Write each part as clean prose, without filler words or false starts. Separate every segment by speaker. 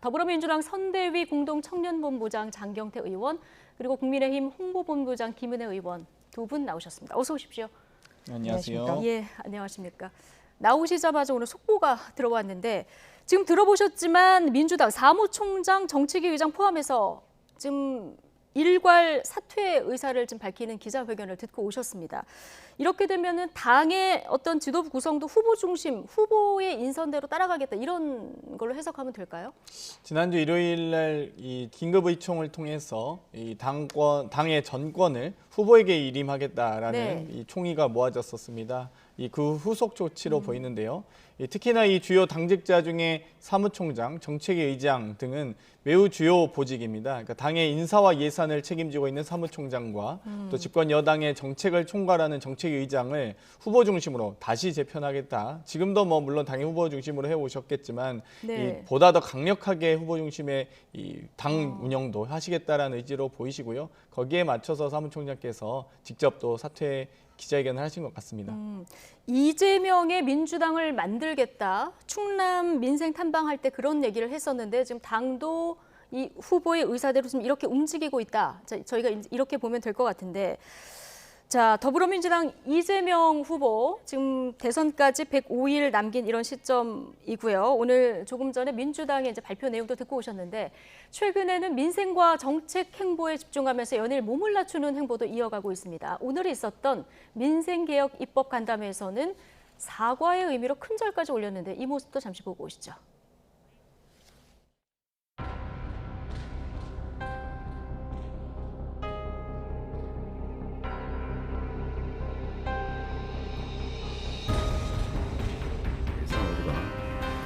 Speaker 1: 더불어민주당 선대위 공동청년본부장 장경태 의원, 그리고 국민의힘 홍보본부장 김은혜 의원 두 분 나오셨습니다. 어서 오십시오.
Speaker 2: 안녕하세요.
Speaker 1: 예, 안녕하십니까. 나오시자마자 오늘 속보가 들어왔는데 지금 들어보셨지만 민주당 사무총장, 정책위 의장 포함해서 지금 일괄 사퇴 의사를 좀 밝히는 기자회견을 듣고 오셨습니다. 이렇게 되면은 당의 어떤 지도부 구성도 후보 중심, 후보의 인선대로 따라가겠다 이런 걸로 해석하면 될까요?
Speaker 2: 지난주 일요일 날 이 긴급 의총을 통해서 이 당의 전권을 후보에게 일임하겠다라는 이 총의가 모아졌었습니다. 이 그 후속 조치로 보이는데요. 특히나 이 주요 당직자 중에 사무총장, 정책위 의장 등은 매우 주요 보직입니다. 그러니까 당의 인사와 예산을 책임지고 있는 사무총장과 또 집권 여당의 정책을 총괄하는 정책위 의장을 후보 중심으로 다시 재편하겠다. 지금도 뭐 물론 당의 후보 중심으로 해오셨겠지만 이 보다 더 강력하게 후보 중심의 이 당 운영도 하시겠다라는 의지로 보이시고요. 거기에 맞춰서 사무총장께서 직접 또 사퇴 기자회견을 하신 것 같습니다.
Speaker 1: 이재명의 민주당을 만들겠다. 충남 민생 탐방할 때 그런 얘기를 했었는데 지금 당도 이 후보의 의사대로 지금 이렇게 움직이고 있다. 저희가 이렇게 보면 될 것 같은데, 자, 더불어민주당 이재명 후보 지금 대선까지 105일 남긴 이런 시점이고요. 오늘 조금 전에 민주당의 이제 발표 내용도 듣고 오셨는데 최근에는 민생과 정책 행보에 집중하면서 연일 몸을 낮추는 행보도 이어가고 있습니다. 오늘 있었던 민생개혁 입법 간담회에서는 사과의 의미로 큰 절까지 올렸는데 이 모습도 잠시 보고 오시죠.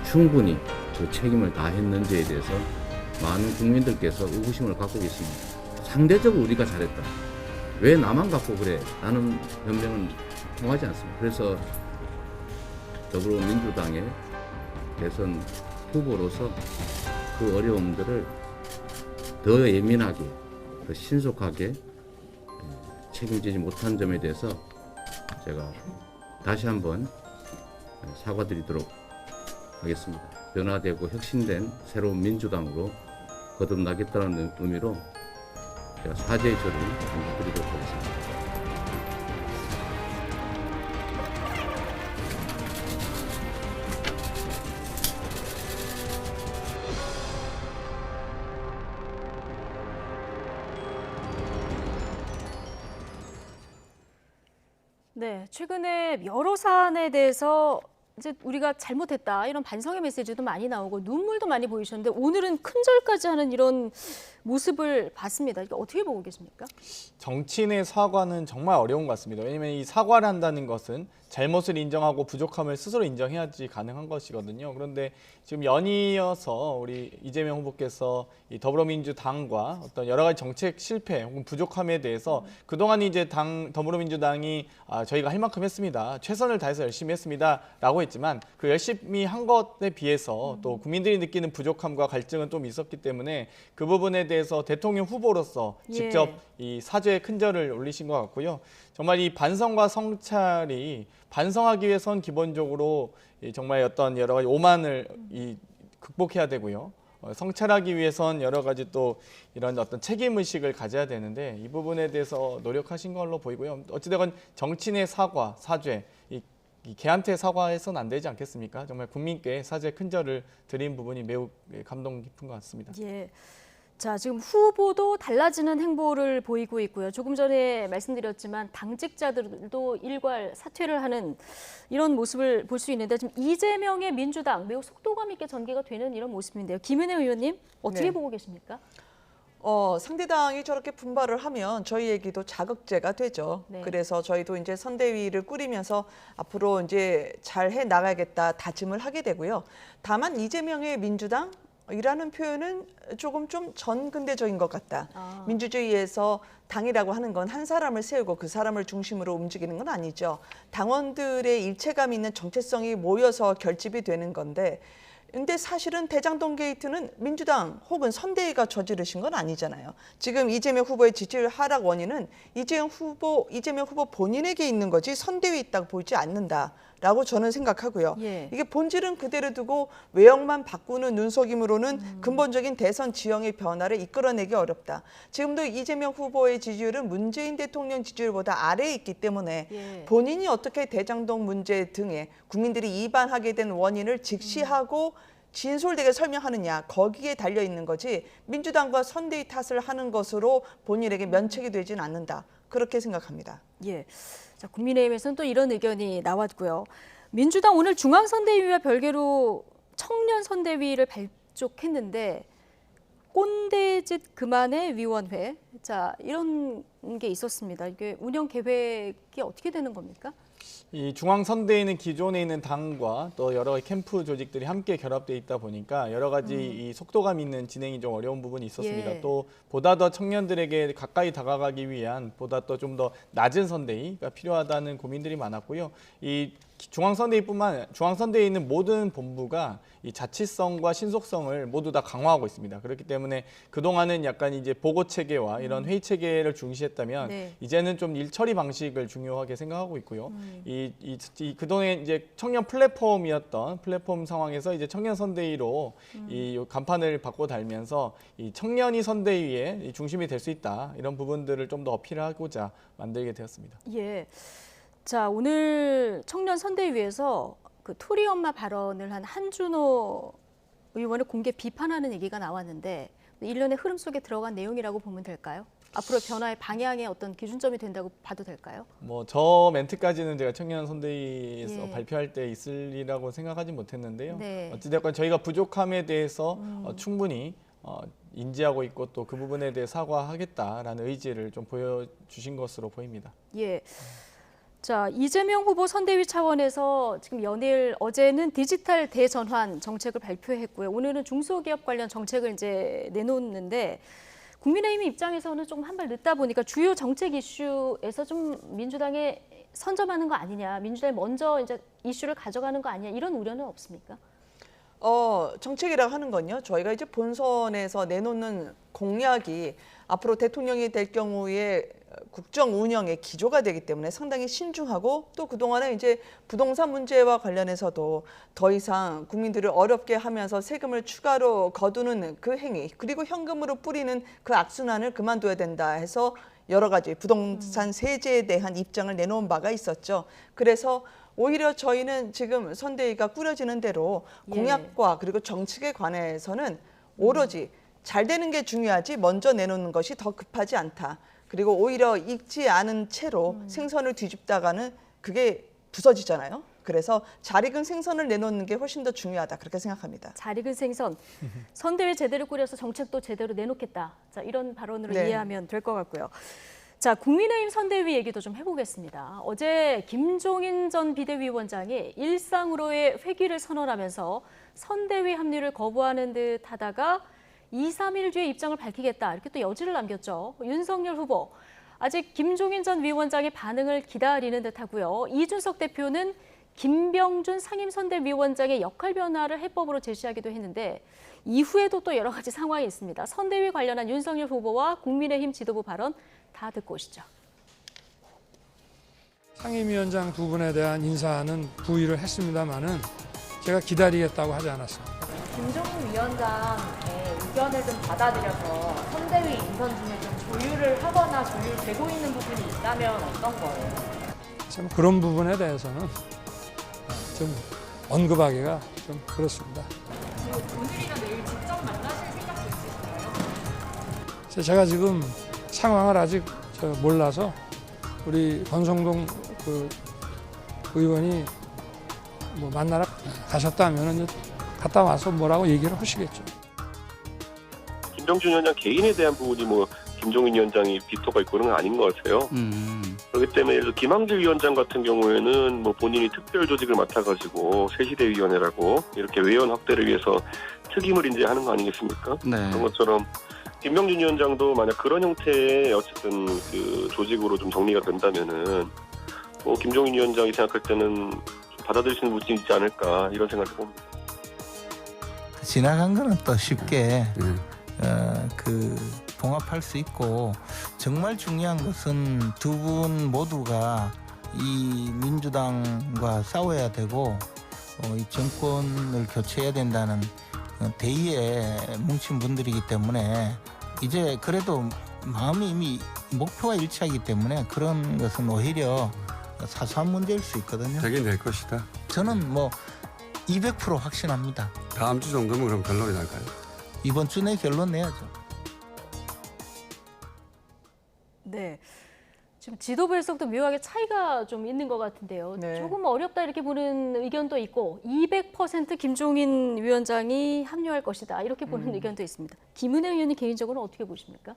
Speaker 3: 충분히 그 책임을 다했는지에 대해서 많은 국민들께서 의구심을 갖고 계십니다. 상대적으로 우리가 잘했다. 왜 나만 갖고 그래? 라는 변명은 통하지 않습니다. 그래서 더불어민주당의 대선 후보로서 그 어려움들을 더 예민하게, 더 신속하게 책임지지 못한 점에 대해서 제가 다시 한번 사과드리도록 하겠습니다. 변화되고 혁신된 새로운 민주당으로 거듭나겠다는 의미로 제가 사죄의 절을 드리도록 하겠습니다.
Speaker 1: 네, 최근에 여러 사안에 대해서 이제 우리가 잘못했다 이런 반성의 메시지도 많이 나오고 눈물도 많이 보이셨는데 오늘은 큰절까지 하는 이런 모습을 봤습니다. 이거 어떻게 보고 계십니까?
Speaker 2: 정치인의 사과는 정말 어려운 것 같습니다. 왜냐하면 이 사과를 한다는 것은 잘못을 인정하고 부족함을 스스로 인정해야지 가능한 것이거든요. 그런데 지금 연이어서 우리 이재명 후보께서 이 더불어민주당과 어떤 여러 가지 정책 실패 혹은 부족함에 대해서 그동안 이제 더불어민주당이 저희가 할 만큼 했습니다. 최선을 다해서 열심히 했습니다라고 했지만 그 열심히 한 것에 비해서 또 국민들이 느끼는 부족함과 갈증은 좀 있었기 때문에 그 부분에 대해서 대통령 후보로서 직접 이 사죄의 큰절을 올리신 것 같고요. 정말 이 반성과 성찰이 반성하기 위해선 기본적으로 정말 어떤 여러 가지 오만을 극복해야 되고요. 성찰하기 위해선 여러 가지 또 이런 어떤 책임 의식을 가져야 되는데 이 부분에 대해서 노력하신 걸로 보이고요. 어찌되건 정치인의 사과, 사죄, 이 개한테 사과해서는 안 되지 않겠습니까? 정말 국민께 사죄 큰절을 드린 부분이 매우 감동 깊은 것 같습니다.
Speaker 1: 예. 자, 지금 후보도 달라지는 행보를 보이고 있고요. 조금 전에 말씀드렸지만 당직자들도 일괄 사퇴를 하는 이런 모습을 볼 수 있는데 지금 이재명의 민주당 매우 속도감 있게 전개가 되는 이런 모습인데요. 김은혜 의원님 어떻게 보고 계십니까?
Speaker 4: 상대당이 저렇게 분발을 하면 저희에게도 자극제가 되죠. 그래서 저희도 이제 선대위를 꾸리면서 앞으로 이제 잘 해 나가야겠다 다짐을 하게 되고요. 다만 이재명의 민주당 이라는 표현은 조금 좀 전근대적인 것 같다. 민주주의에서 당이라고 하는 건 한 사람을 세우고 그 사람을 중심으로 움직이는 건 아니죠. 당원들의 일체감 있는 정체성이 모여서 결집이 되는 건데 근데 사실은 대장동 게이트는 민주당 혹은 선대위가 저지르신 건 아니잖아요. 지금 이재명 후보의 지지율 하락 원인은 이재명 후보 본인에게 있는 거지 선대위에 있다고 보이지 않는다. 라고 저는 생각하고요.
Speaker 1: 예.
Speaker 4: 이게 본질은 그대로 두고 외형만 바꾸는 눈속임으로는 근본적인 대선 지형의 변화를 이끌어내기 어렵다. 지금도 이재명 후보의 지지율은 문재인 대통령 지지율보다 아래에 있기 때문에
Speaker 1: 예.
Speaker 4: 본인이 어떻게 대장동 문제 등에 국민들이 이반하게 된 원인을 직시하고 진솔되게 설명하느냐, 거기에 달려 있는 거지 민주당과 선대위 탓을 하는 것으로 본인에게 면책이 되지는 않는다. 그렇게 생각합니다.
Speaker 1: 예. 자, 국민의힘에서는 또 이런 의견이 나왔고요. 민주당 오늘 중앙선대위와 별개로 청년선대위를 발족했는데 꼰대짓 그만해 위원회. 자, 이런 게 있었습니다. 이게 운영 계획이 어떻게 되는 겁니까?
Speaker 2: 이 중앙선대위는 기존에 있는 당과 또 여러 가지 캠프 조직들이 함께 결합돼 있다 보니까 여러 가지 이 속도감 있는 진행이 좀 어려운 부분이 있었습니다.
Speaker 1: 예.
Speaker 2: 또 보다 더 청년들에게 가까이 다가가기 위한 보다 또 좀 더 낮은 선대위가 필요하다는 고민들이 많았고요. 이 중앙선대위에 있는 모든 본부가 이 자치성과 신속성을 모두 다 강화하고 있습니다. 그렇기 때문에 그동안은 약간 이제 보고 체계와 이런 회의 체계를 중시했다면
Speaker 1: 네.
Speaker 2: 이제는 좀 일 처리 방식을 중요하게 생각하고 있고요. 그동안에 이제 청년 플랫폼이었던 플랫폼 상황에서 이제 청년 선대위로 이 간판을 바꿔 달면서 이 청년이 선대위의 이 중심이 될 수 있다. 이런 부분들을 좀 더 어필하고자 만들게 되었습니다.
Speaker 1: 예. 자, 오늘 청년 선대위에서 그 토리 엄마 발언을 한 한준호 의원을 공개 비판하는 얘기가 나왔는데 일련의 흐름 속에 들어간 내용이라고 보면 될까요? 앞으로 변화의 방향의 어떤 기준점이 된다고 봐도 될까요?
Speaker 2: 뭐 저 멘트까지는 제가 청년 선대위에서
Speaker 1: 예.
Speaker 2: 발표할 때 있으리라고 생각하지 못했는데요.
Speaker 1: 네.
Speaker 2: 어찌됐건 저희가 부족함에 대해서 충분히 인지하고 있고 또 그 부분에 대해 사과하겠다라는 의지를 좀 보여주신 것으로 보입니다.
Speaker 1: 예. 자, 이재명 후보 선대위 차원에서 지금 연일 어제는 디지털 대전환 정책을 발표했고요. 오늘은 중소기업 관련 정책을 이제 내놓는데 국민의힘 입장에서는 좀 한 발 늦다 보니까 주요 정책 이슈에서 좀 민주당에 선점하는 거 아니냐, 민주당이 먼저 이제 이슈를 가져가는 거 아니냐 이런 우려는 없습니까?
Speaker 4: 정책이라고 하는 건요. 저희가 이제 본선에서 내놓는 공약이 앞으로 대통령이 될 경우에 국정 운영의 기조가 되기 때문에 상당히 신중하고 또 그동안에 이제 부동산 문제와 관련해서도 더 이상 국민들을 어렵게 하면서 세금을 추가로 거두는 그 행위 그리고 현금으로 뿌리는 그 악순환을 그만둬야 된다 해서 여러 가지 부동산 세제에 대한 입장을 내놓은 바가 있었죠. 그래서 오히려 저희는 지금 선대위가 꾸려지는 대로 공약과 그리고 정책에 관해서는 오로지 잘 되는 게 중요하지 먼저 내놓는 것이 더 급하지 않다. 그리고 오히려 익지 않은 채로 생선을 뒤집다가는 그게 부서지잖아요. 그래서 잘 익은 생선을 내놓는 게 훨씬 더 중요하다. 그렇게 생각합니다.
Speaker 1: 잘 익은 생선, 선대위 제대로 꾸려서 정책도 제대로 내놓겠다. 자, 이런 발언으로
Speaker 4: 네.
Speaker 1: 이해하면 될 것 같고요. 자, 국민의힘 선대위 얘기도 좀 해보겠습니다. 어제 김종인 전 비대위원장이 일상으로의 회귀를 선언하면서 선대위 합류를 거부하는 듯 하다가 2, 3일 뒤에 입장을 밝히겠다. 이렇게 또 여지를 남겼죠. 윤석열 후보, 아직 김종인 전 위원장의 반응을 기다리는 듯하고요. 이준석 대표는 김병준 상임선대위원장의 역할 변화를 해법으로 제시하기도 했는데 이후에도 또 여러 가지 상황이 있습니다. 선대위 관련한 윤석열 후보와 국민의힘 지도부 발언 다 듣고 오시죠.
Speaker 5: 상임위원장 두 분에 대한 인사는 부의를 했습니다마는 제가 기다리겠다고 하지 않았습니다.
Speaker 6: 김종인 위원장의 의견을 좀 받아들여서 선대위 인선 중에 좀 조율을 하거나 조율되고 있는 부분이 있다면 어떤 거예요?
Speaker 5: 참 그런 부분에 대해서는 좀 언급하기가 좀 그렇습니다.
Speaker 6: 지금 오늘이나 내일 직접 만나실 생각도 있으신가요?
Speaker 5: 제가 지금 상황을 아직 몰라서 우리 권성동 그 의원이 뭐 만나러 가셨다면은 갔다 와서 뭐라고 얘기를 하시겠죠.
Speaker 7: 김병준 위원장 개인에 대한 부분이 뭐 김종인 위원장이 비토가 있고 그런 건 아닌 것 같아요. 그렇기 때문에 예를 들어 김항길 위원장 같은 경우에는 뭐 본인이 특별 조직을 맡아가지고 새시대위원회라고 이렇게 외연 확대를 위해서 특임을 이제 하는 거 아니겠습니까?
Speaker 8: 네.
Speaker 7: 그런 것처럼 김병준 위원장도 만약 그런 형태의 어쨌든 그 조직으로 좀 정리가 된다면은 뭐 김종인 위원장이 생각할 때는 좀 받아들일 수 있는 부분이 있지 않을까 이런 생각을 해봅니다.
Speaker 8: 지나간 거는 또 쉽게 봉합할 수 있고 정말 중요한 것은 두 분 모두가 이 민주당과 싸워야 되고 이 정권을 교체해야 된다는 대의에 뭉친 분들이기 때문에 이제 그래도 마음이 이미 목표와 일치하기 때문에 그런 것은 오히려 사소한 문제일 수 있거든요.
Speaker 9: 되긴 될 것이다.
Speaker 8: 저는 뭐 200% 확신합니다.
Speaker 9: 다음 주 정도면 그럼 결론이 날까요?
Speaker 8: 이번 주 내 결론 내야죠.
Speaker 1: 네. 지금 지도부에서도 묘하게 차이가 좀 있는 것 같은데요.
Speaker 4: 네.
Speaker 1: 조금 어렵다 이렇게 보는 의견도 있고 200% 김종인 위원장이 합류할 것이다 이렇게 보는 의견도 있습니다. 김은혜 의원님 개인적으로 어떻게 보십니까?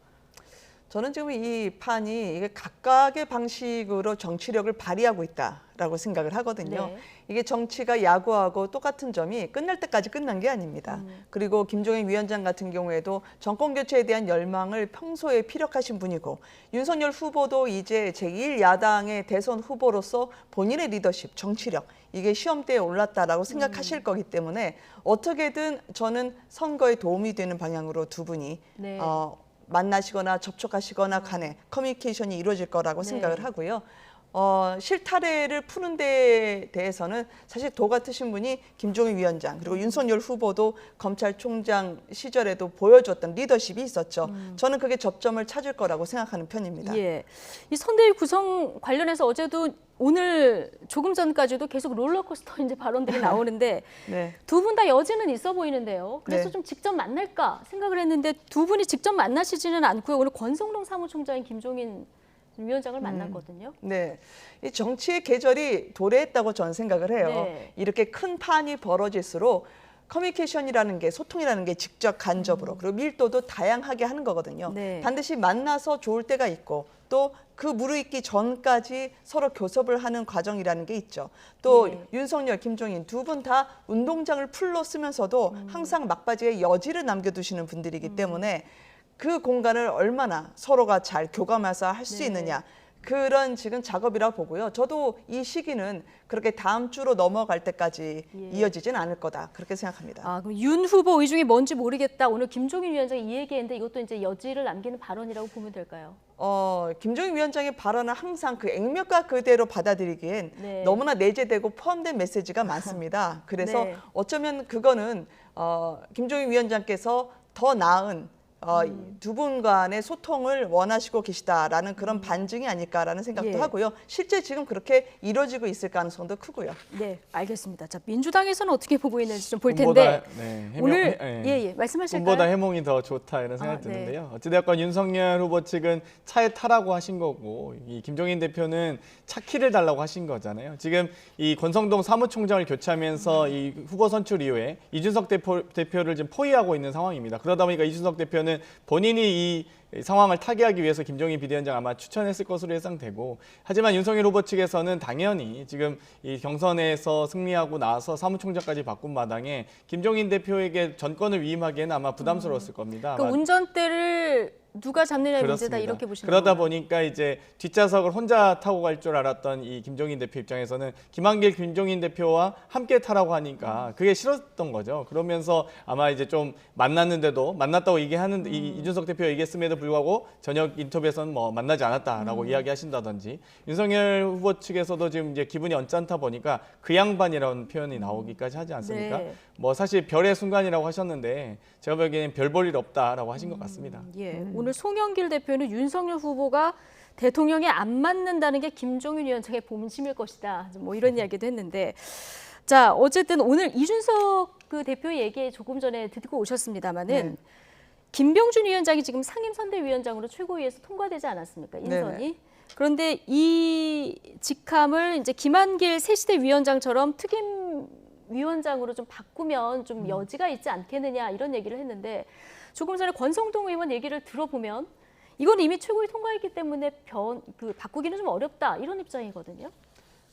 Speaker 4: 저는 지금 이 판이 이게 각각의 방식으로 정치력을 발휘하고 있다라고 생각을 하거든요.
Speaker 1: 네.
Speaker 4: 이게 정치가 야구하고 똑같은 점이 끝날 때까지 끝난 게 아닙니다. 그리고 김종인 위원장 같은 경우에도 정권 교체에 대한 열망을 평소에 피력하신 분이고 윤석열 후보도 이제 제1야당의 대선 후보로서 본인의 리더십, 정치력 이게 시험대에 올랐다라고 생각하실 거기 때문에 어떻게든 저는 선거에 도움이 되는 방향으로 두 분이
Speaker 1: 네.
Speaker 4: 만나시거나 접촉하시거나 간에 커뮤니케이션이 이루어질 거라고
Speaker 1: 네.
Speaker 4: 생각을 하고요. 실타래를 푸는 데에 대해서는 사실 도 같으신 분이 김종인 위원장 그리고 윤석열 후보도 검찰총장 시절에도 보여줬던 리더십이 있었죠. 저는 그게 접점을 찾을 거라고 생각하는 편입니다.
Speaker 1: 예. 이 선대위 구성 관련해서 어제도 오늘 조금 전까지도 계속 롤러코스터 이제 발언들이 나오는데
Speaker 4: 네.
Speaker 1: 두 분 다 여지는 있어 보이는데요. 그래서
Speaker 4: 네.
Speaker 1: 좀 직접 만날까 생각을 했는데 두 분이 직접 만나시지는 않고요. 오늘 권성동 사무총장인 김종인 위원장을 만났거든요.
Speaker 4: 네, 이 정치의 계절이 도래했다고 저는 생각을 해요.
Speaker 1: 네.
Speaker 4: 이렇게 큰 판이 벌어질수록 커뮤니케이션이라는 게 소통이라는 게 직접 간접으로 그리고 밀도도 다양하게 하는 거거든요.
Speaker 1: 네.
Speaker 4: 반드시 만나서 좋을 때가 있고 또 그 무르익기 전까지 서로 교섭을 하는 과정이라는 게 있죠. 또
Speaker 1: 네.
Speaker 4: 윤석열, 김종인 두 분 다 운동장을 풀로 쓰면서도 항상 막바지에 여지를 남겨두시는 분들이기 때문에 그 공간을 얼마나 서로가 잘 교감해서 할 수
Speaker 1: 네.
Speaker 4: 있느냐. 그런 지금 작업이라 보고요. 저도 이 시기는 그렇게 다음 주로 넘어갈 때까지
Speaker 1: 예.
Speaker 4: 이어지진 않을 거다. 그렇게 생각합니다.
Speaker 1: 아, 그럼 윤 후보 의중이 뭔지 모르겠다. 오늘 김종인 위원장이 이 얘기했는데 이것도 이제 여지를 남기는 발언이라고 보면 될까요?
Speaker 4: 김종인 위원장의 발언은 항상 그 액면가 그대로 받아들이기엔
Speaker 1: 네.
Speaker 4: 너무나 내재되고 포함된 메시지가 많습니다. 그래서
Speaker 1: 네.
Speaker 4: 어쩌면 그거는 김종인 위원장께서 더 나은 두 분 간의 소통을 원하시고 계시다라는 그런 반증이 아닐까라는 생각도
Speaker 1: 예.
Speaker 4: 하고요. 실제 지금 그렇게 이루어지고 있을 가능성도 크고요.
Speaker 1: 네, 알겠습니다. 자, 민주당에서는 어떻게 보고 있는지 좀 볼
Speaker 2: 꿈보다,
Speaker 1: 텐데
Speaker 2: 네,
Speaker 1: 오늘
Speaker 2: 예.
Speaker 1: 말씀하실까요?
Speaker 2: 꿈보다 해몽이 더 좋다 이런 생각이
Speaker 1: 네.
Speaker 2: 드는데요. 어찌됐건 윤석열 후보 측은 차에 타라고 하신 거고 이 김종인 대표는 차 키를 달라고 하신 거잖아요. 지금 이 권성동 사무총장을 교체하면서 이 후보 선출 이후에 이준석 대표를 지금 포위하고 있는 상황입니다. 그러다 보니까 이준석 대표는 본인이 이 상황을 타개하기 위해서 김종인 비대위원장 아마 추천했을 것으로 예상되고 하지만 윤석열 후보 측에서는 당연히 지금 이 경선에서 승리하고 나서 사무총장까지 바꾼 마당에 김종인 대표에게 전권을 위임하기에는 아마 부담스러웠을 겁니다.
Speaker 1: 그 운전대를 누가 잡느냐의 문제다 이렇게 보시는
Speaker 2: 그러다
Speaker 1: 건가요?
Speaker 2: 보니까 이제 뒷좌석을 혼자 타고 갈 줄 알았던 이 김종인 대표 입장에서는 김한길 김종인 대표와 함께 타라고 하니까 그게 싫었던 거죠. 그러면서 아마 이제 좀 만났는데도 만났다고 얘기하는 이준석 대표 얘기했음에도 불구하고 저녁 인터뷰에서는 뭐 만나지 않았다라고 이야기하신다든지 윤석열 후보 측에서도 지금 이제 기분이 언짢다 보니까 그 양반이라는 표현이 나오기까지 하지 않습니까?
Speaker 1: 네.
Speaker 2: 뭐 사실 별의 순간이라고 하셨는데 제가 보기에는 별 볼 일 없다라고 하신 것 같습니다.
Speaker 1: 예, 오늘 송영길 대표는 윤석열 후보가 대통령에 안 맞는다는 게 김종인 위원장의 본심일 것이다. 뭐 이런 이야기도 했는데, 자 어쨌든 오늘 이준석 그 대표 얘기 조금 전에 듣고 오셨습니다마는 김병준 위원장이 지금 상임선대위원장으로 최고위에서 통과되지 않았습니까? 인선이.
Speaker 4: 네네.
Speaker 1: 그런데 이 직함을 이제 김한길 새시대 위원장처럼 특임 위원장으로 좀 바꾸면 좀 여지가 있지 않겠느냐 이런 얘기를 했는데 조금 전에 권성동 의원 얘기를 들어보면 이건 이미 최고위 통과했기 때문에 바꾸기는 좀 어렵다 이런 입장이거든요.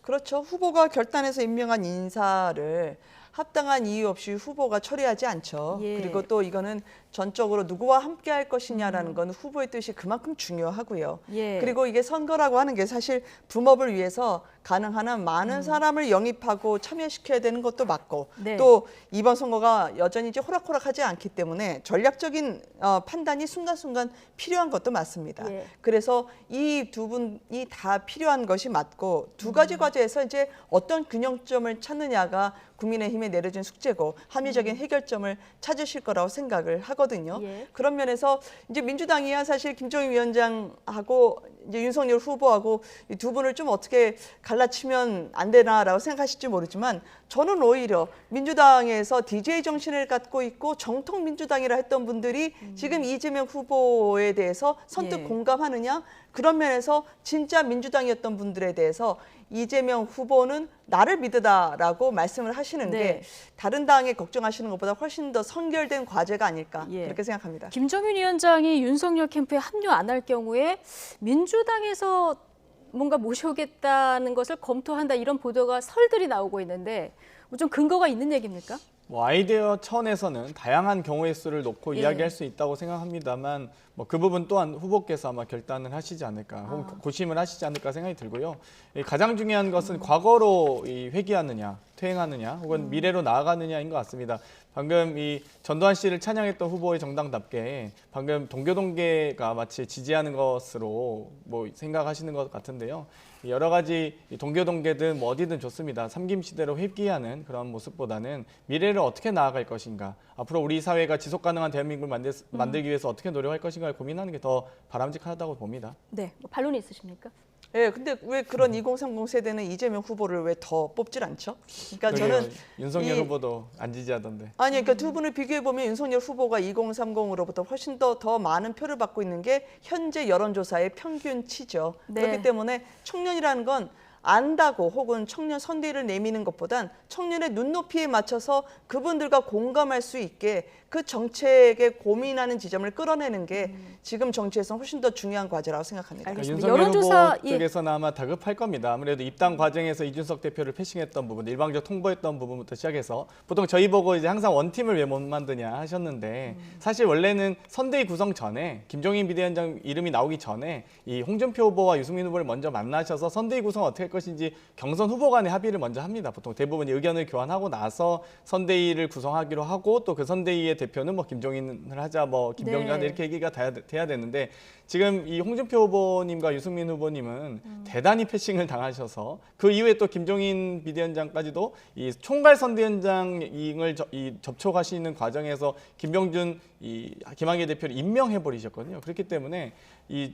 Speaker 4: 그렇죠. 후보가 결단해서 임명한 인사를 합당한 이유 없이 후보가 처리하지 않죠.
Speaker 1: 예.
Speaker 4: 그리고 또 이거는 전적으로 누구와 함께 할 것이냐라는 건 후보의 뜻이 그만큼 중요하고요.
Speaker 1: 예.
Speaker 4: 그리고 이게 선거라고 하는 게 사실 붐업을 위해서 가능한 한 많은 사람을 영입하고 참여시켜야 되는 것도 맞고
Speaker 1: 네.
Speaker 4: 또 이번 선거가 여전히 이제 호락호락하지 않기 때문에 전략적인 판단이 순간순간 필요한 것도 맞습니다.
Speaker 1: 예.
Speaker 4: 그래서 이 두 분이 다 필요한 것이 맞고 두 가지 과제에서 이제 어떤 균형점을 찾느냐가 국민의힘에 내려진 숙제고 합리적인 해결점을 찾으실 거라고 생각을 하거든요.
Speaker 1: 예.
Speaker 4: 그런 면에서 이제 민주당이야 사실 김종인 위원장하고 이제 윤석열 후보하고 이 두 분을 좀 어떻게 갈라치면 안 되나라고 생각하실지 모르지만 저는 오히려 민주당에서 DJ 정신을 갖고 있고 정통 민주당이라 했던 분들이 지금 이재명 후보에 대해서 선뜻
Speaker 1: 예.
Speaker 4: 공감하느냐 그런 면에서 진짜 민주당이었던 분들에 대해서 이재명 후보는 나를 믿으다라고 말씀을 하시는
Speaker 1: 네.
Speaker 4: 게 다른 당에 걱정하시는 것보다 훨씬 더 선결된 과제가 아닐까
Speaker 1: 예.
Speaker 4: 그렇게 생각합니다.
Speaker 1: 김정인 위원장이 윤석열 캠프에 합류 안 할 경우에 민주당에서 뭔가 모셔오겠다는 것을 검토한다 이런 보도가 설들이 나오고 있는데 뭐 좀 근거가 있는 얘기입니까?
Speaker 2: 뭐 아이디어 차원에서는 다양한 경우의 수를 놓고
Speaker 1: 예.
Speaker 2: 이야기할 수 있다고 생각합니다만 뭐 그 부분 또한 후보께서 아마 결단을 하시지 않을까, 혹은 고심을 하시지 않을까 생각이 들고요. 가장 중요한 것은 과거로 회귀하느냐, 퇴행하느냐, 혹은 미래로 나아가느냐인 것 같습니다. 방금 이 전두환 씨를 찬양했던 후보의 정당답게 방금 동교동계가 마치 지지하는 것으로 뭐 생각하시는 것 같은데요. 여러 가지 동교동계든 뭐 어디든 좋습니다. 삼김시대로 회귀하는 그런 모습보다는 미래를 어떻게 나아갈 것인가, 앞으로 우리 사회가 지속 가능한 대한민국을 만들기 위해서 어떻게 노력할 것인가를 고민하는 게 더 바람직하다고 봅니다.
Speaker 1: 네, 뭐 반론이 있으십니까?
Speaker 4: 예, 근데 왜 그런 2030 세대는 이재명 후보를 왜 더 뽑질 않죠? 그러니까 저는
Speaker 2: 윤석열
Speaker 4: 이-
Speaker 2: 후보도 안 지지하던데.
Speaker 4: 아니, 그러니까 두 분을 비교해 보면 윤석열 후보가 2030으로부터 훨씬 더 많은 표를 받고 있는 게 현재 여론조사의 평균치죠.
Speaker 1: 네.
Speaker 4: 그렇기 때문에 청년이라는 건 안다고 혹은 청년 선대위를 내미는 것보단 청년의 눈높이에 맞춰서 그분들과 공감할 수 있게 그 정책에 고민하는 지점을 끌어내는 게 지금 정치에서는 훨씬 더 중요한 과제라고 생각합니다.
Speaker 1: 알겠습니다.
Speaker 2: 윤석열
Speaker 1: 여론조사,
Speaker 2: 후보
Speaker 1: 예.
Speaker 2: 쪽에서는 아마 다급할 겁니다. 아무래도 입당 과정에서 이준석 대표를 패싱했던 부분, 일방적 통보했던 부분부터 시작해서 보통 저희 보고 이제 항상 원팀을 왜 못 만드냐 하셨는데 사실 원래는 선대위 구성 전에 김종인 비대위원장 이름이 나오기 전에 이 홍준표 후보와 유승민 후보를 먼저 만나셔서 선대위 구성 어떻게 할 것인지 경선 후보 간의 합의를 먼저 합니다. 보통 대부분 의견을 교환하고 나서 선대위를 구성하기로 하고 또 그 선대위의 대표는 뭐 김종인을 하자, 뭐 김병준 하자
Speaker 1: 네.
Speaker 2: 이렇게 얘기가 돼야 되는데 지금 이 홍준표 후보님과 유승민 후보님은 대단히 패싱을 당하셔서 그 이후에 또 김종인 비대위원장까지도 이 총괄 선대위원장을 접촉하시는 과정에서 김병준 김한길 대표를 임명해 버리셨거든요. 그렇기 때문에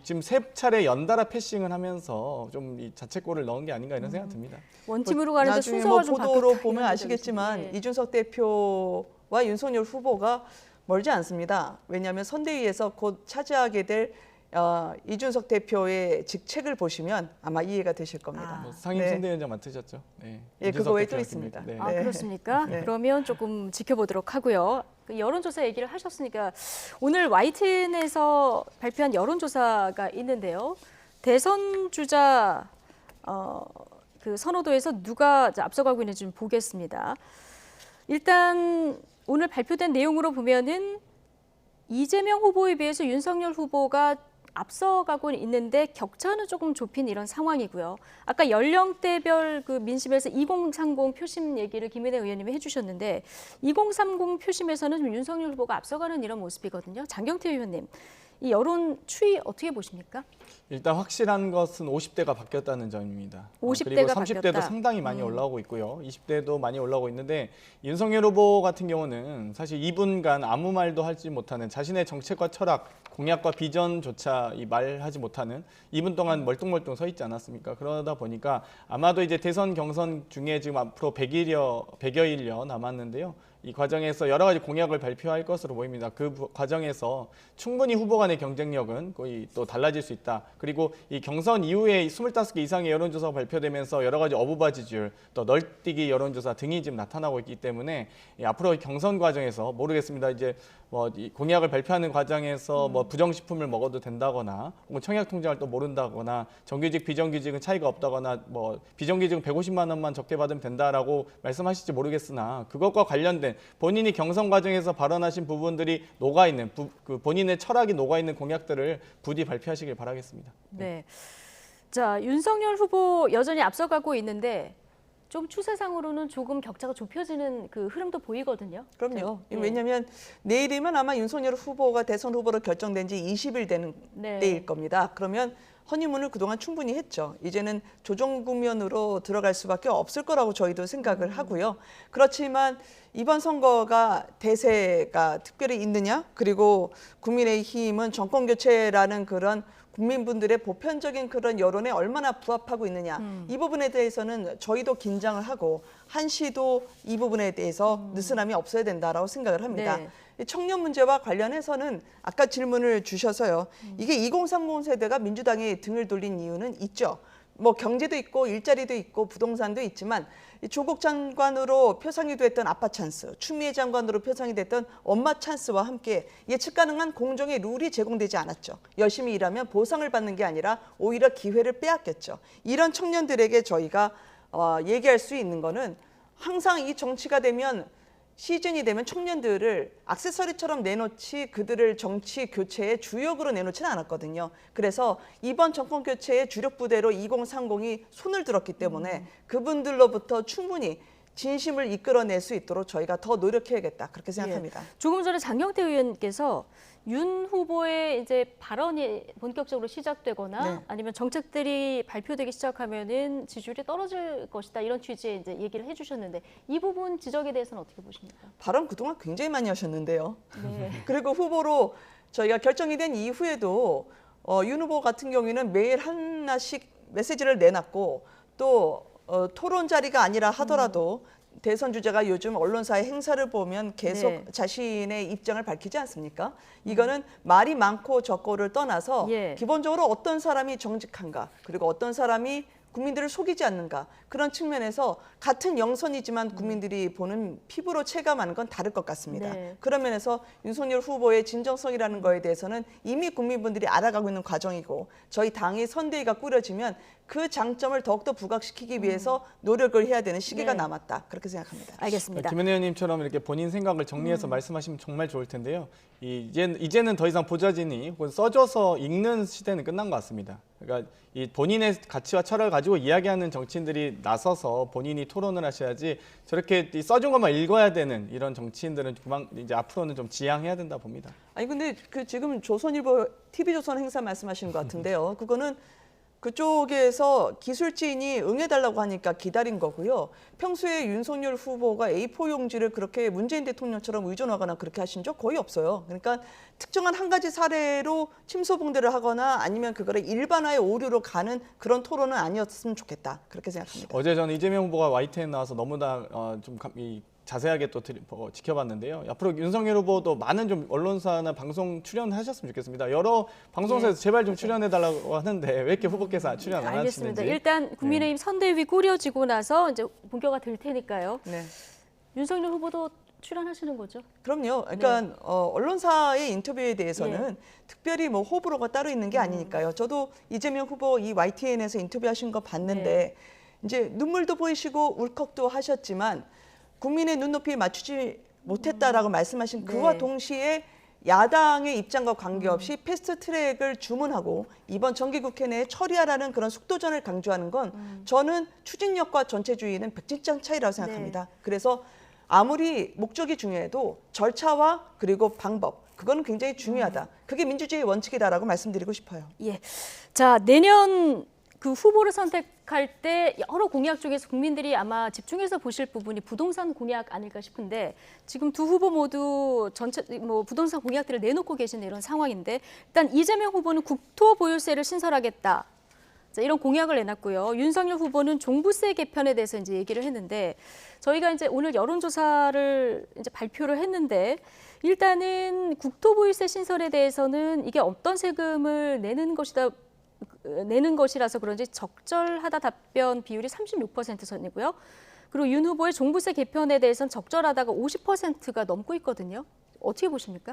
Speaker 2: 지금 세 차례 연달아 패싱을 하면서 좀 이 자책골을 넣은 게 아닌가 이런 생각 듭니다.
Speaker 1: 원팀으로 가는데
Speaker 4: 나중에
Speaker 1: 순서가
Speaker 4: 뭐
Speaker 1: 좀
Speaker 4: 보도로
Speaker 1: 바뀌었다,
Speaker 4: 보면
Speaker 1: 이런
Speaker 4: 아시겠지만
Speaker 1: 얘기죠. 예.
Speaker 4: 이준석 대표와 윤석열 후보가 멀지 않습니다. 왜냐하면 선대위에서 곧 차지하게 될 이준석 대표의 직책을 보시면 아마 이해가 되실 겁니다.
Speaker 2: 뭐 상임
Speaker 4: 네.
Speaker 2: 선대위원장 맡으셨죠? 네.
Speaker 4: 예,
Speaker 2: 이준석
Speaker 4: 그거 외에
Speaker 2: 대표와
Speaker 4: 또 있습니다.
Speaker 2: 네.
Speaker 1: 아,
Speaker 4: 네.
Speaker 1: 그렇습니까?
Speaker 4: 네.
Speaker 1: 그러면 조금 지켜보도록 하고요. 그 여론조사 얘기를 하셨으니까 오늘 YTN에서 발표한 여론조사가 있는데요. 대선 주자 그 선호도에서 누가 이제 앞서가고 있는지 좀 보겠습니다. 일단 오늘 발표된 내용으로 보면은 이재명 후보에 비해서 윤석열 후보가 앞서가고 있는데 격차는 조금 좁힌 이런 상황이고요. 아까 연령대별 그 민심에서 2030 표심 얘기를 김은혜 의원님이 해주셨는데 2030 표심에서는 좀 윤석열 후보가 앞서가는 이런 모습이거든요. 장경태 의원님, 이 여론 추이 어떻게 보십니까?
Speaker 2: 일단 확실한 것은 50대가 바뀌었다는 점입니다.
Speaker 1: 50대가
Speaker 2: 그리고 30대도
Speaker 1: 바뀌었다.
Speaker 2: 상당히 많이 올라오고 있고요. 20대도 많이 올라오고 있는데 윤석열 후보 같은 경우는 사실 2분간 아무 말도 하지 못하는 자신의 정책과 철학, 공약과 비전조차 말하지 못하는 2분 동안 멀뚱멀뚱 서 있지 않았습니까? 그러다 보니까 아마도 이제 대선 경선 중에 지금 앞으로 100여일여 남았는데요. 이 과정에서 여러 가지 공약을 발표할 것으로 보입니다. 그 과정에서 충분히 후보 간의 경쟁력은 거의 또 달라질 수 있다. 그리고 이 경선 이후에 25개 이상의 여론조사가 발표되면서 여러 가지 어부바 지지율, 또 널뛰기 여론조사 등이 지금 나타나고 있기 때문에 앞으로 경선 과정에서 모르겠습니다. 이제 뭐 공약을 발표하는 과정에서 뭐 부정식품을 먹어도 된다거나 혹은 청약 통장을 또 모른다거나 정규직 비정규직은 차이가 없다거나 뭐 비정규직은 150만 원만 적게 받으면 된다라고 말씀하실지 모르겠으나 그것과 관련된 본인이 경선 과정에서 발언하신 부분들이 녹아있는 그 본인의 철학이 녹아있는 공약들을 부디 발표하시길 바라겠습니다.
Speaker 1: 네. 자, 윤석열 후보 여전히 앞서가고 있는데 좀 추세상으로는 조금 격차가 좁혀지는 그 흐름도 보이거든요.
Speaker 4: 그럼요.
Speaker 1: 네.
Speaker 4: 왜냐하면 내일이면 아마 윤석열 후보가 대선 후보로 결정된 지 20일 되는
Speaker 1: 네.
Speaker 4: 때일 겁니다. 그러면 허니문을 그동안 충분히 했죠. 이제는 조정 국면으로 들어갈 수밖에 없을 거라고 저희도 생각을 하고요. 그렇지만 이번 선거가 대세가 특별히 있느냐, 그리고 국민의힘은 정권 교체라는 그런 국민분들의 보편적인 그런 여론에 얼마나 부합하고 있느냐, 이 부분에 대해서는 저희도 긴장을 하고 한시도 이 부분에 대해서 느슨함이 없어야 된다라고 생각을 합니다.
Speaker 1: 네.
Speaker 4: 청년 문제와 관련해서는 아까 질문을 주셔서요. 이게 2030 세대가 민주당에 등을 돌린 이유는 있죠. 뭐 경제도 있고 일자리도 있고 부동산도 있지만 조국 장관으로 표상이 됐던 아빠 찬스, 추미애 장관으로 표상이 됐던 엄마 찬스와 함께 예측 가능한 공정의 룰이 제공되지 않았죠. 열심히 일하면 보상을 받는 게 아니라 오히려 기회를 빼앗겼죠. 이런 청년들에게 저희가 얘기할 수 있는 거는 항상 이 정치가 되면 시즌이 되면 청년들을 액세서리처럼 내놓지 그들을 정치 교체의 주역으로 내놓지는 않았거든요. 그래서 이번 정권 교체의 주력 부대로 2030이 손을 들었기 때문에 그분들로부터 충분히 진심을 이끌어낼 수 있도록 저희가 더 노력해야겠다 그렇게 생각합니다.
Speaker 1: 예. 조금 전에 장경태 의원께서 윤 후보의 이제 발언이 본격적으로 시작되거나
Speaker 4: 네.
Speaker 1: 아니면 정책들이 발표되기 시작하면은 지지율이 떨어질 것이다 이런 취지의 이제 얘기를 해주셨는데 이 부분 지적에 대해서는 어떻게 보십니까?
Speaker 4: 발언 그동안 굉장히 많이 하셨는데요.
Speaker 1: 네.
Speaker 4: 그리고 후보로 저희가 결정이 된 이후에도 윤 후보 같은 경우에는 매일 하나씩 메시지를 내놨고 또 토론 자리가 아니라 하더라도 대선 주자가 요즘 언론사의 행사를 보면 계속
Speaker 1: 네.
Speaker 4: 자신의 입장을 밝히지 않습니까? 이거는 말이 많고 적고를 떠나서
Speaker 1: 예.
Speaker 4: 기본적으로 어떤 사람이 정직한가, 그리고 어떤 사람이 국민들을 속이지 않는가, 그런 측면에서 같은 영선이지만 국민들이 보는 피부로 체감하는 건 다를 것 같습니다.
Speaker 1: 네.
Speaker 4: 그런 면에서 윤석열 후보의 진정성이라는 거에 대해서는 이미 국민분들이 알아가고 있는 과정이고 저희 당의 선대위가 꾸려지면 그 장점을 더욱더 부각시키기 위해서 노력을 해야 되는 시기가
Speaker 1: 네.
Speaker 4: 남았다. 그렇게 생각합니다.
Speaker 1: 알겠습니다.
Speaker 2: 김은혜 의원님처럼 이렇게 본인 생각을 정리해서 말씀하시면 정말 좋을 텐데요. 이제는 더 이상 보좌진이 혹은 써줘서 읽는 시대는 끝난 것 같습니다. 그러니까 이 본인의 가치와 철학을 가지고 이야기하는 정치인들이 나서서 본인이 토론을 하셔야지 저렇게 써준 것만 읽어야 되는 이런 정치인들은 이제 앞으로는 좀 지양해야 된다 봅니다.
Speaker 4: 아니 근데 그 지금 조선일보 TV조선 행사 말씀하시는 것 같은데요. 그거는 그쪽에서 기술진이 응해달라고 하니까 기다린 거고요. 평소에 윤석열 후보가 A4 용지를 그렇게 문재인 대통령처럼 의존하거나 그렇게 하신 적 거의 없어요. 그러니까 특정한 한 가지 사례로 침소봉대를 하거나 아니면 그거를 일반화의 오류로 가는 그런 토론은 아니었으면 좋겠다. 그렇게 생각합니다.
Speaker 2: 어제 저는 이재명 후보가 YTN 나와서 너무나 자세하게 또 지켜봤는데요. 앞으로 윤석열 후보도 많은 좀 언론사나 방송 출연하셨으면 좋겠습니다. 여러 방송사에서 제발 좀 출연해달라고 하는데 왜 이렇게 후보께서 출연 안
Speaker 1: 알겠습니다.
Speaker 2: 하시는지.
Speaker 1: 일단 국민의힘 선대위 꾸려지고 나서 이제 본격화 될 테니까요.
Speaker 4: 네.
Speaker 1: 윤석열 후보도 출연하시는 거죠?
Speaker 4: 그럼요. 그러니까 언론사의 인터뷰에 대해서는 특별히 뭐 호불호가 따로 있는 게 아니니까요. 저도 이재명 후보 이 YTN에서 인터뷰하신 거 봤는데 이제 눈물도 보이시고 울컥도 하셨지만 국민의 눈높이에 맞추지 못했다라고 말씀하신 그와 동시에 야당의 입장과 관계없이 패스트트랙을 주문하고 이번 정기국회 내에 처리하라는 그런 속도전을 강조하는 건 저는 추진력과 전체주의는 백지장 차이라고 생각합니다. 그래서 아무리 목적이 중요해도 절차와 그리고 방법, 그거는 굉장히 중요하다. 그게 민주주의의 원칙이다라고 말씀드리고 싶어요.
Speaker 1: 예. 자, 내년 그 후보를 선택할 때 여러 공약 중에서 국민들이 아마 집중해서 보실 부분이 부동산 공약 아닐까 싶은데 지금 두 후보 모두 전체 부동산 공약들을 내놓고 계시는 이런 상황인데 일단 이재명 후보는 국토 보유세를 신설하겠다. 자, 이런 공약을 내놨고요. 윤석열 후보는 종부세 개편에 대해서 이제 얘기를 했는데 저희가 이제 오늘 여론조사를 이제 발표를 했는데 일단은 국토 보유세 신설에 대해서는 이게 어떤 세금을 내는 것이라서 그런지 적절하다 답변 비율이 36% 선이고요. 그리고 윤 후보의 종부세 개편에 대해서는 적절하다가 50%가 넘고 있거든요. 어떻게 보십니까?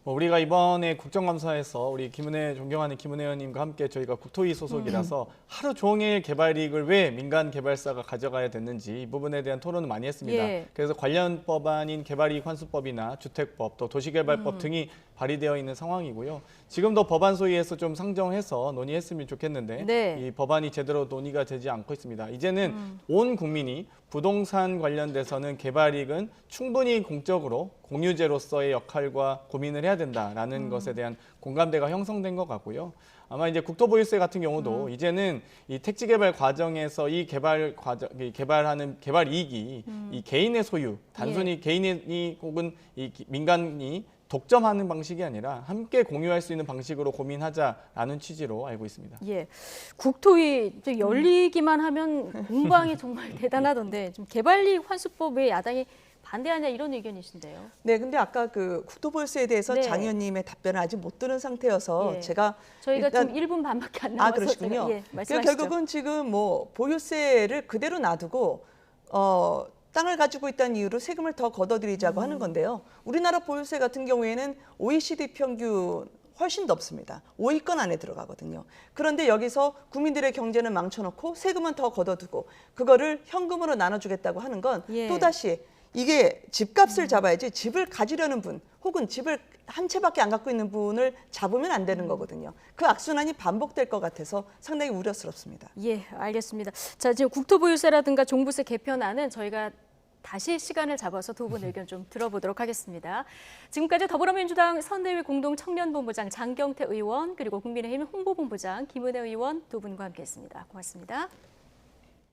Speaker 2: 우리가 이번에 국정감사에서 우리 김은혜 존경하는 김은혜 의원님과 함께 저희가 국토위 소속이라서 하루 종일 개발 이익을 왜 민간 개발사가 가져가야 됐는지 이 부분에 대한 토론을 많이 했습니다.
Speaker 1: 예.
Speaker 2: 그래서 관련 법안인 개발이익 환수법이나 주택법 또 도시개발법 등이 발의되어 있는 상황이고요. 지금도 법안 소위에서 좀 상정해서 논의했으면 좋겠는데
Speaker 1: 네.
Speaker 2: 이 법안이 제대로 논의가 되지 않고 있습니다. 이제는 온 국민이 부동산 관련돼서는 개발이익은 충분히 공적으로 공유제로서의 역할과 고민을 해야 된다라는 것에 대한 공감대가 형성된 것 같고요. 아마 이제 국토보유세 같은 경우도 이제는 이 택지 개발 과정에서 이 개발하는 개발 이익이 이 개인의 소유, 단순히 개인이 혹은 이 민간이 독점하는 방식이 아니라 함께 공유할 수 있는 방식으로 고민하자라는 취지로 알고 있습니다.
Speaker 1: 예, 국토위 이제 열리기만 하면 공방이 정말 대단하던데 좀 개발이익 환수법 왜 야당이 반대하냐 이런 의견이신데요.
Speaker 4: 네, 근데 아까 그 국토보유세에 대해서
Speaker 1: 네.
Speaker 4: 장 의원님의 답변을 아직 못 들은 상태여서
Speaker 1: 예.
Speaker 4: 제가
Speaker 1: 저희가
Speaker 4: 일단
Speaker 1: 지금 1분 반밖에 안 남아서
Speaker 4: 그러시군요.
Speaker 1: 제가, 예,
Speaker 4: 그러니까
Speaker 1: 말씀하시죠.
Speaker 4: 결국은 지금 뭐 보유세를 그대로 놔두고 땅을 가지고 있다는 이유로 세금을 더 걷어들이자고 하는 건데요. 우리나라 보유세 같은 경우에는 OECD 평균 훨씬 높습니다. 5위권 안에 들어가거든요. 그런데 여기서 국민들의 경제는 망쳐놓고 세금은 더 걷어두고 그거를 현금으로 나눠주겠다고 하는 건
Speaker 1: 예.
Speaker 4: 또다시 이게 집값을 잡아야지 집을 가지려는 분 혹은 집을 한 채밖에 안 갖고 있는 분을 잡으면 안 되는 거거든요. 그 악순환이 반복될 것 같아서 상당히 우려스럽습니다.
Speaker 1: 예, 알겠습니다. 자, 지금 국토보유세라든가 종부세 개편안은 저희가 다시 시간을 잡아서 두 분 의견 좀 들어보도록 하겠습니다. 지금까지 더불어민주당 선대위 공동청년본부장 장경태 의원 그리고 국민의힘 홍보본부장 김은혜 의원 두 분과 함께했습니다. 고맙습니다.